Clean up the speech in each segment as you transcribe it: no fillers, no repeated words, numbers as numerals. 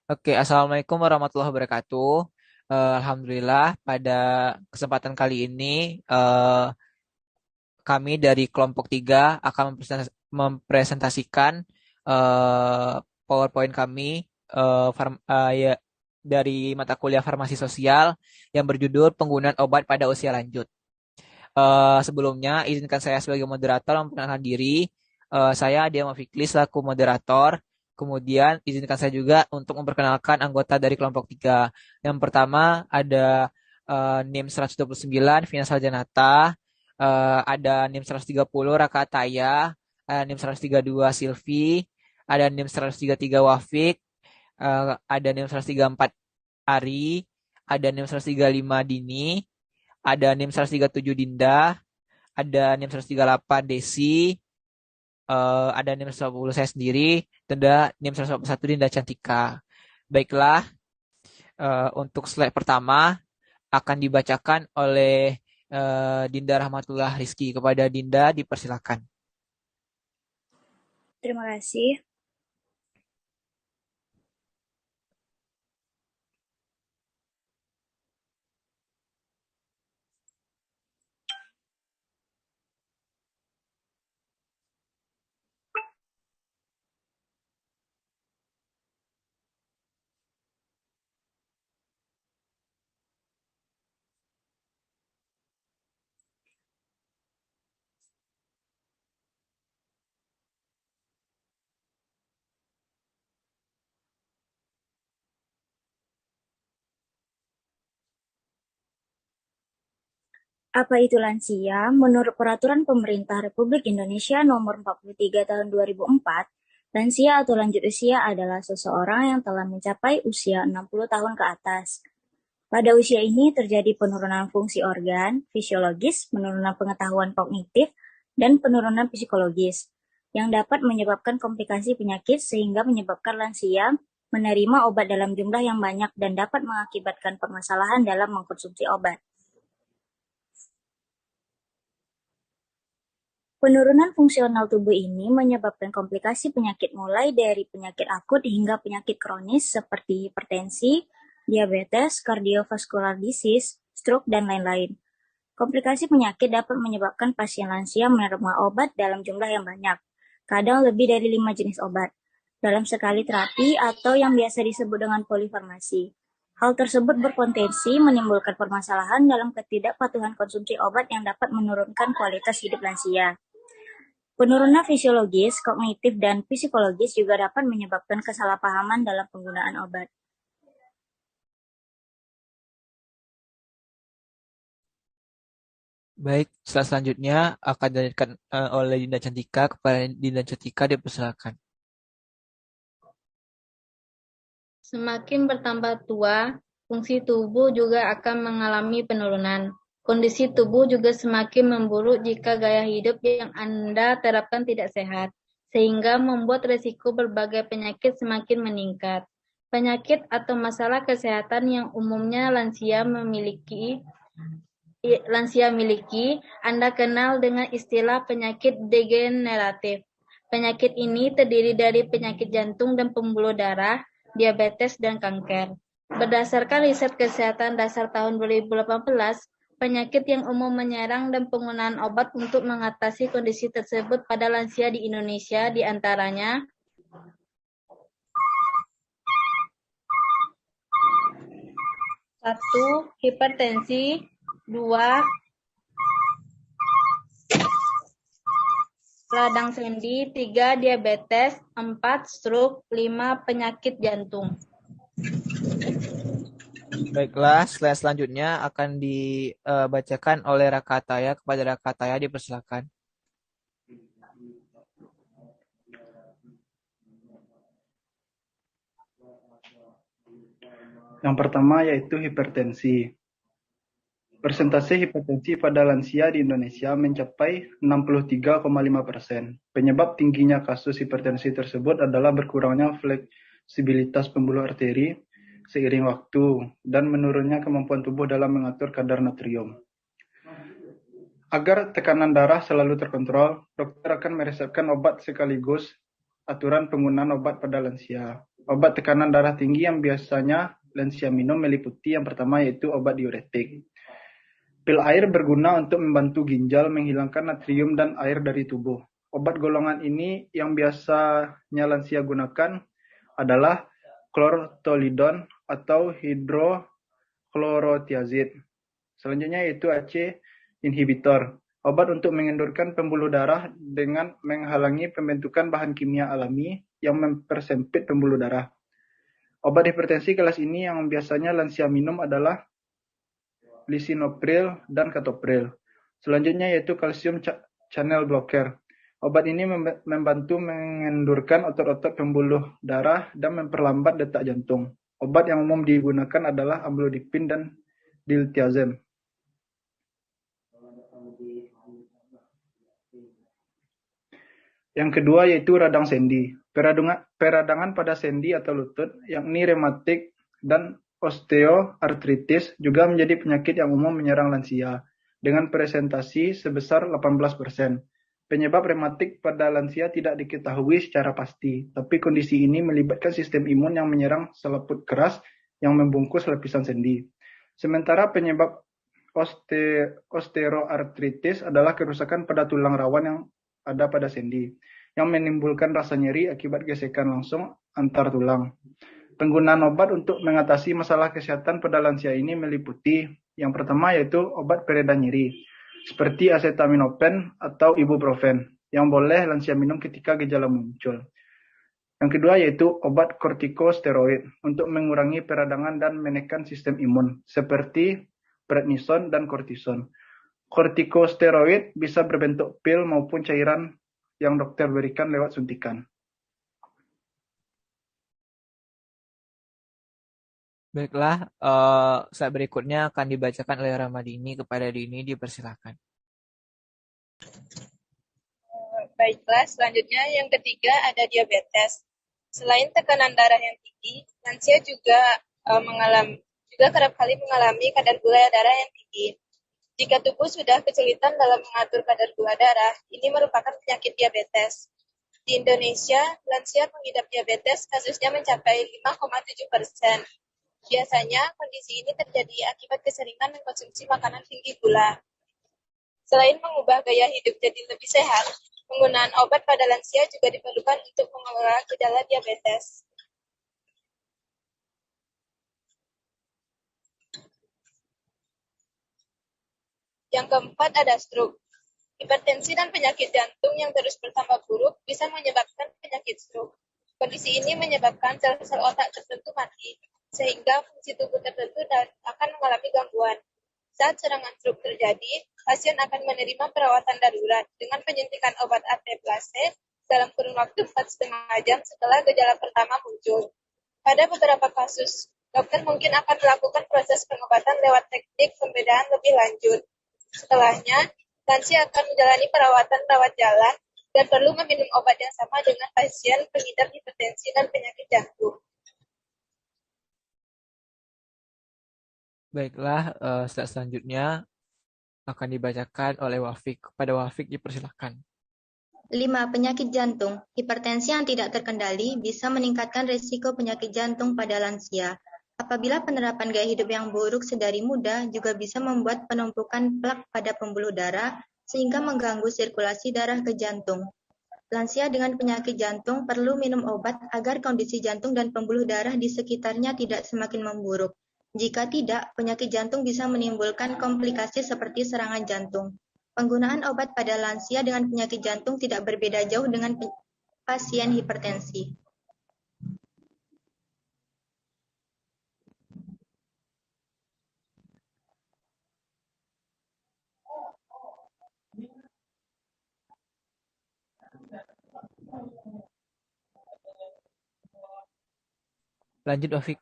Oke, Assalamualaikum warahmatullahi wabarakatuh. Alhamdulillah, pada kesempatan kali ini kami dari kelompok 3 akan mempresentasikan eh, PowerPoint kami ya, dari mata kuliah farmasi sosial yang berjudul Penggunaan Obat pada Usia Lanjut. Sebelumnya, izinkan saya sebagai moderator memperkenalkan diri. Saya Dia Fikri selaku moderator. Kemudian izinkan saya juga untuk memperkenalkan anggota dari kelompok 3. Yang pertama ada NIM 129 Vina Saljanata, ada NIM 130 Raka Ataya, ada NIM 132 Silvi, ada NIM 133 Wafik, ada NIM 134 Ari, ada NIM 135 Dini, ada NIM 137 Dinda, ada NIM 138 Desi, ada NIM 140 saya sendiri, dan ada NIM 141 Dinda Cantika. Baiklah, untuk slide pertama akan dibacakan oleh Dinda Rahmatullah Rizky. Kepada Dinda, dipersilakan. Terima kasih. Apa itu lansia? Menurut Peraturan Pemerintah Republik Indonesia Nomor 43 Tahun 2004, lansia atau lanjut usia adalah seseorang yang telah mencapai usia 60 tahun ke atas. Pada usia ini terjadi penurunan fungsi organ, fisiologis, penurunan pengetahuan kognitif, dan penurunan psikologis, yang dapat menyebabkan komplikasi penyakit sehingga menyebabkan lansia menerima obat dalam jumlah yang banyak dan dapat mengakibatkan permasalahan dalam mengkonsumsi obat. Penurunan fungsional tubuh ini menyebabkan komplikasi penyakit mulai dari penyakit akut hingga penyakit kronis seperti hipertensi, diabetes, cardiovascular disease, stroke, dan lain-lain. Komplikasi penyakit dapat menyebabkan pasien lansia menerima obat dalam jumlah yang banyak, kadang lebih dari 5 jenis obat, dalam sekali terapi atau yang biasa disebut dengan polifarmasi. Hal tersebut berpotensi menimbulkan permasalahan dalam ketidakpatuhan konsumsi obat yang dapat menurunkan kualitas hidup lansia. Penurunan fisiologis, kognitif, dan psikologis juga dapat menyebabkan kesalahpahaman dalam penggunaan obat. Baik, selanjutnya akan dilanjutkan oleh Dinda Cantika. Kepada Dinda Cantika, dipersilakan. Semakin bertambah tua, fungsi tubuh juga akan mengalami penurunan. Kondisi tubuh juga semakin memburuk jika gaya hidup yang Anda terapkan tidak sehat, sehingga membuat risiko berbagai penyakit semakin meningkat. Penyakit atau masalah kesehatan yang umumnya lansia miliki, Anda kenal dengan istilah penyakit degeneratif. Penyakit ini terdiri dari penyakit jantung dan pembuluh darah, diabetes, dan kanker. Berdasarkan riset kesehatan dasar tahun 2018, penyakit yang umum menyerang dan penggunaan obat untuk mengatasi kondisi tersebut pada lansia di Indonesia diantaranya 1. Hipertensi, 2. Radang sendi, 3. Diabetes, 4. Stroke, 5. Penyakit jantung. Baiklah, slide selanjutnya akan dibacakan oleh Raka Ataya. Kepada Raka Ataya, dipersilakan. Yang pertama yaitu hipertensi. Persentase hipertensi pada lansia di Indonesia mencapai 63,5%. Penyebab tingginya kasus hipertensi tersebut adalah berkurangnya fleksibilitas pembuluh arteri seiring waktu dan menurunnya kemampuan tubuh dalam mengatur kadar natrium. Agar tekanan darah selalu terkontrol, dokter akan meresepkan obat sekaligus aturan penggunaan obat pada lansia. Obat tekanan darah tinggi yang biasanya lansia minum meliputi yang pertama yaitu obat diuretik. Pil air berguna untuk membantu ginjal menghilangkan natrium dan air dari tubuh. Obat golongan ini yang biasanya lansia gunakan adalah chlorthalidone atau hidrochlorothiazide. Selanjutnya yaitu ACE inhibitor, obat untuk mengendurkan pembuluh darah dengan menghalangi pembentukan bahan kimia alami yang mempersempit pembuluh darah. Obat hipertensi kelas ini yang biasanya lansia minum adalah lisinopril dan captopril. Selanjutnya yaitu kalsium channel blocker. Obat ini membantu mengendurkan otot-otot pembuluh darah dan memperlambat detak jantung. Obat yang umum digunakan adalah amlodipin dan diltiazem. Yang kedua yaitu radang sendi. Peradangan pada sendi atau lutut, yakni rematik dan osteoartritis, juga menjadi penyakit yang umum menyerang lansia, dengan presentasi sebesar 18%. Penyebab rematik pada lansia tidak diketahui secara pasti, tapi kondisi ini melibatkan sistem imun yang menyerang selaput keras yang membungkus lapisan sendi. Sementara penyebab osteoartritis adalah kerusakan pada tulang rawan yang ada pada sendi, yang menimbulkan rasa nyeri akibat gesekan langsung antar tulang. Penggunaan obat untuk mengatasi masalah kesehatan pada lansia ini meliputi yang pertama yaitu obat pereda nyeri, seperti acetaminophen atau ibuprofen, yang boleh lansia minum ketika gejala muncul. Yang kedua yaitu obat kortikosteroid untuk mengurangi peradangan dan menekan sistem imun, seperti prednison dan kortison. Kortikosteroid bisa berbentuk pil maupun cairan yang dokter berikan lewat suntikan. Baiklah, saat berikutnya akan dibacakan oleh Ramadini. Kepada Dini dipersilakan. Baiklah, selanjutnya yang ketiga ada diabetes. Selain tekanan darah yang tinggi, lansia juga kerap kali mengalami kadar gula darah yang tinggi. Jika tubuh sudah kesulitan dalam mengatur kadar gula darah, ini merupakan penyakit diabetes. Di Indonesia, lansia pengidap diabetes kasusnya mencapai 5,7%. Biasanya, kondisi ini terjadi akibat keseringan mengkonsumsi makanan tinggi gula. Selain mengubah gaya hidup jadi lebih sehat, penggunaan obat pada lansia juga diperlukan untuk mengelola gejala diabetes. Yang keempat ada stroke. Hipertensi dan penyakit jantung yang terus bertambah buruk bisa menyebabkan penyakit stroke. Kondisi ini menyebabkan sel-sel otak tertentu mati, sehingga fungsi tubuh tertentu akan mengalami gangguan. Saat serangan stroke terjadi, pasien akan menerima perawatan darurat dengan penyuntikan obat AT-Place dalam kurun waktu 4,5 jam setelah gejala pertama muncul. Pada beberapa kasus, dokter mungkin akan melakukan proses pengobatan lewat teknik pembedaan lebih lanjut. Setelahnya, lansia akan menjalani perawatan rawat jalan dan perlu meminum obat yang sama dengan pasien pengidap hipertensi dan penyakit jantung. Baiklah, selanjutnya akan dibacakan oleh Wafik. Kepada Wafik dipersilakan. 5. Penyakit jantung. Hipertensi yang tidak terkendali bisa meningkatkan risiko penyakit jantung pada lansia. Apabila penerapan gaya hidup yang buruk sedari muda juga bisa membuat penumpukan plak pada pembuluh darah sehingga mengganggu sirkulasi darah ke jantung. Lansia dengan penyakit jantung perlu minum obat agar kondisi jantung dan pembuluh darah di sekitarnya tidak semakin memburuk. Jika tidak, penyakit jantung bisa menimbulkan komplikasi seperti serangan jantung. Penggunaan obat pada lansia dengan penyakit jantung tidak berbeda jauh dengan pasien hipertensi. Lanjut, Wafik.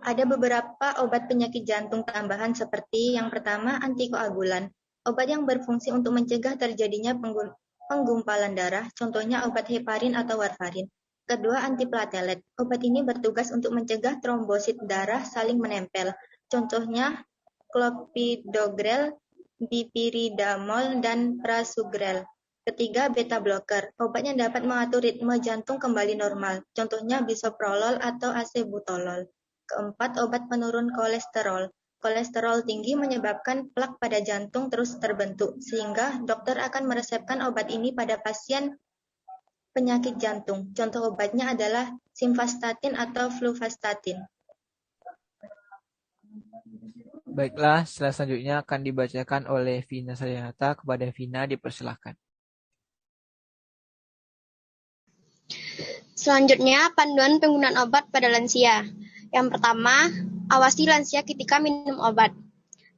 Ada beberapa obat penyakit jantung tambahan seperti yang pertama antikoagulan, obat yang berfungsi untuk mencegah terjadinya penggumpalan darah, contohnya obat heparin atau warfarin. Kedua, antiplatelet, obat ini bertugas untuk mencegah trombosit darah saling menempel, contohnya clopidogrel, dipiridamol, dan prasugrel. Ketiga, beta blocker. Obatnya dapat mengatur ritme jantung kembali normal, contohnya bisoprolol atau acebutolol. Keempat, obat penurun kolesterol. Kolesterol tinggi menyebabkan plak pada jantung terus terbentuk, sehingga dokter akan meresepkan obat ini pada pasien penyakit jantung. Contoh obatnya adalah simvastatin atau fluvastatin. Baiklah, selanjutnya akan dibacakan oleh Vina Sarianata. Kepada Vina dipersilahkan. Selanjutnya, panduan penggunaan obat pada lansia. Yang pertama, awasi lansia ketika minum obat.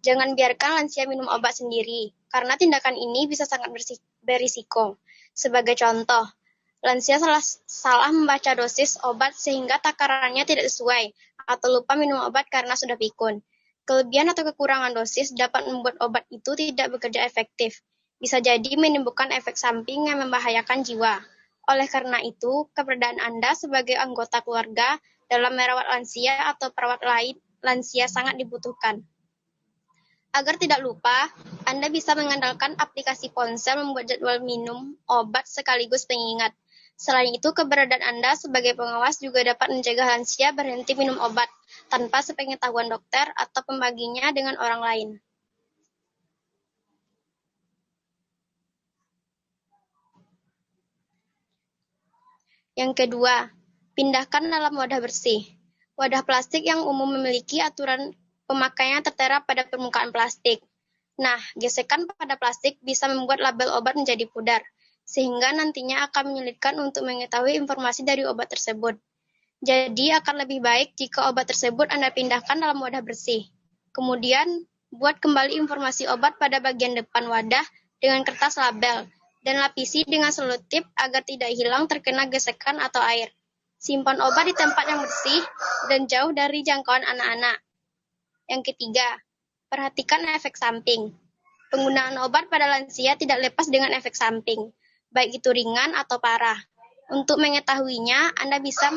Jangan biarkan lansia minum obat sendiri, karena tindakan ini bisa sangat berisiko. Sebagai contoh, lansia salah membaca dosis obat sehingga takarannya tidak sesuai, atau lupa minum obat karena sudah pikun. Kelebihan atau kekurangan dosis dapat membuat obat itu tidak bekerja efektif. Bisa jadi menimbulkan efek samping yang membahayakan jiwa. Oleh karena itu, keberadaan Anda sebagai anggota keluarga dalam merawat lansia atau perawat lain lansia sangat dibutuhkan. Agar tidak lupa, Anda bisa mengandalkan aplikasi ponsel membuat jadwal minum obat sekaligus pengingat. Selain itu, keberadaan Anda sebagai pengawas juga dapat mencegah lansia berhenti minum obat tanpa sepengetahuan dokter atau pembaginya dengan orang lain. Yang kedua, pindahkan dalam wadah bersih. Wadah plastik yang umum memiliki aturan pemakaian tertera pada permukaan plastik. Nah, gesekan pada plastik bisa membuat label obat menjadi pudar, sehingga nantinya akan menyulitkan untuk mengetahui informasi dari obat tersebut. Jadi, akan lebih baik jika obat tersebut Anda pindahkan dalam wadah bersih. Kemudian, buat kembali informasi obat pada bagian depan wadah dengan kertas label, dan lapisi dengan selotip agar tidak hilang terkena gesekan atau air. Simpan obat di tempat yang bersih dan jauh dari jangkauan anak-anak. Yang ketiga, perhatikan efek samping. Penggunaan obat pada lansia tidak lepas dengan efek samping, baik itu ringan atau parah. Untuk mengetahuinya, Anda bisa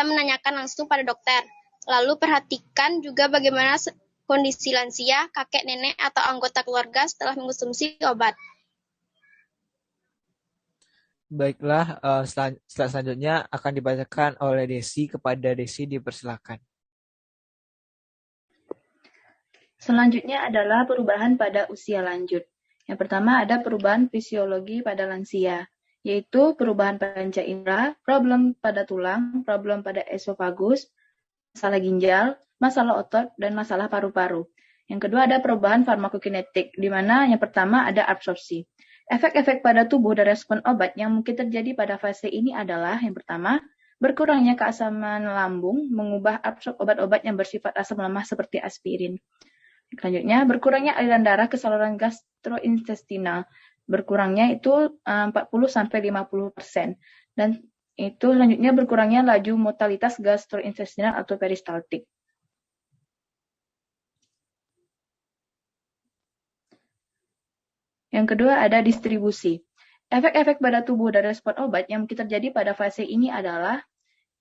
menanyakan langsung pada dokter. Lalu perhatikan juga bagaimana kondisi lansia, kakek, nenek, atau anggota keluarga setelah mengonsumsi obat. Baiklah, selanjutnya akan dibacakan oleh Desi. Kepada Desi dipersilakan. Selanjutnya adalah perubahan pada usia lanjut. Yang pertama ada perubahan fisiologi pada lansia, yaitu perubahan panca indera, problem pada tulang, problem pada esofagus, masalah ginjal, masalah otot, dan masalah paru-paru. Yang kedua ada perubahan farmakokinetik, di mana yang pertama ada absorpsi. Efek-efek pada tubuh dan respon obat yang mungkin terjadi pada fase ini adalah yang pertama, berkurangnya keasaman lambung, mengubah absorb obat-obat yang bersifat asam lemah seperti aspirin. Selanjutnya, berkurangnya aliran darah ke saluran gastrointestinal. Berkurangnya itu 40-50%. Dan itu selanjutnya berkurangnya laju motalitas gastrointestinal atau peristaltik. Yang kedua ada distribusi. Efek-efek pada tubuh dan respon obat yang mungkin terjadi pada fase ini adalah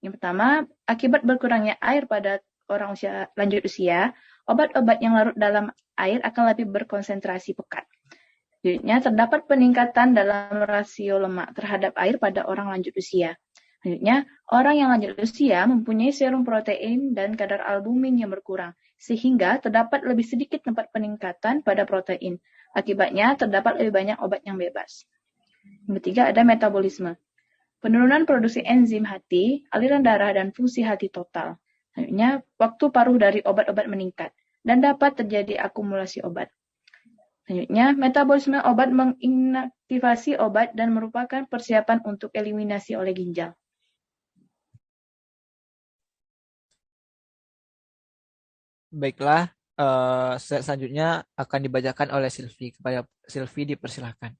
yang pertama, akibat berkurangnya air pada orang lanjut usia, obat-obat yang larut dalam air akan lebih berkonsentrasi pekat. Selanjutnya, terdapat peningkatan dalam rasio lemak terhadap air pada orang lanjut usia. Selanjutnya, orang yang lanjut usia mempunyai serum protein dan kadar albumin yang berkurang, sehingga terdapat lebih sedikit tempat peningkatan pada protein. Akibatnya, terdapat lebih banyak obat yang bebas. Yang ketiga, ada metabolisme. Penurunan produksi enzim hati, aliran darah, dan fungsi hati total. Selanjutnya, waktu paruh dari obat-obat meningkat, dan dapat terjadi akumulasi obat. Selanjutnya, metabolisme obat menginaktivasi obat dan merupakan persiapan untuk eliminasi oleh ginjal. Baiklah, selanjutnya akan dibacakan oleh Silvi. Kepada Silvi dipersilahkan.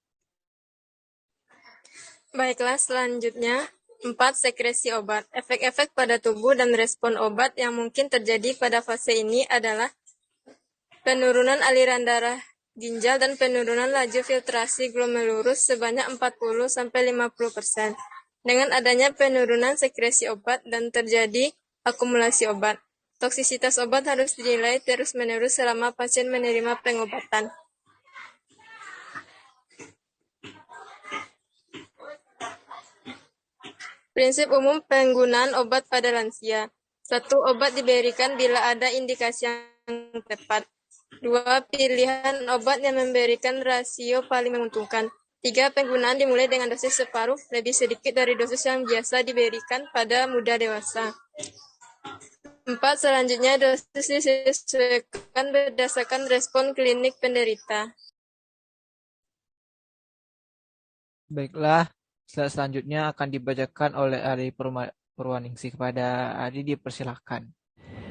Baiklah, selanjutnya 4. Sekresi obat. Efek-efek pada tubuh dan respon obat yang mungkin terjadi pada fase ini adalah penurunan aliran darah ginjal dan penurunan laju filtrasi glomerulus sebanyak 40-50%. Dengan adanya penurunan sekresi obat dan terjadi akumulasi obat. Toksisitas obat harus dinilai terus-menerus selama pasien menerima pengobatan. Prinsip umum penggunaan obat pada lansia. 1. Obat diberikan bila ada indikasi yang tepat. 2. Pilihan obat yang memberikan rasio paling menguntungkan. 3. Penggunaan dimulai dengan dosis separuh lebih sedikit dari dosis yang biasa diberikan pada muda dewasa. 4. Selanjutnya dosis disesuaikan berdasarkan respon klinik penderita. Baiklah, selanjutnya akan dibacakan oleh Ari Purwaningsih. Kepada Ari dipersilahkan.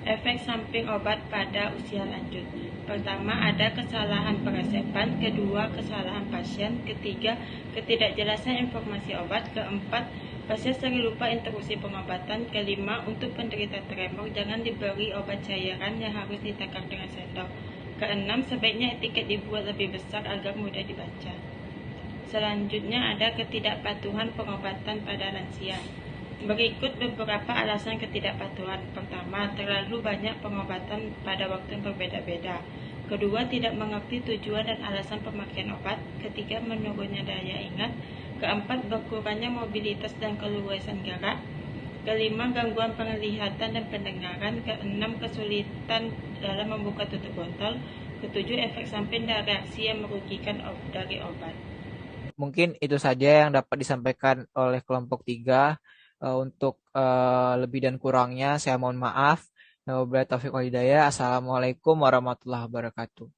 Efek samping obat pada usia lanjut. Pertama, ada kesalahan peresepan. Kedua, kesalahan pasien. Ketiga, ketidakjelasan informasi obat. Keempat, pasien sering lupa instruksi pengobatan. Kelima, untuk penderita tremor, jangan diberi obat cairan yang harus ditakar dengan sendok. Keenam, sebaiknya etiket dibuat lebih besar agar mudah dibaca. Selanjutnya ada ketidakpatuhan pengobatan pada lansia. Berikut beberapa alasan ketidakpatuhan. Pertama, terlalu banyak pengobatan pada waktu yang berbeda-beda. Kedua, tidak mengerti tujuan dan alasan pemakaian obat. Ketiga, menurunnya daya ingat. Keempat, berkurangnya mobilitas dan keluasan gerak. Kelima, gangguan penglihatan dan pendengaran. Keenam, kesulitan dalam membuka tutup botol. Ketujuh, efek samping dan reaksi yang merugikan dari obat. Mungkin itu saja yang dapat disampaikan oleh kelompok 3. Untuk lebih dan kurangnya saya mohon maaf. Wabillahi taufiq wal hidayah. Assalamualaikum warahmatullahi wabarakatuh.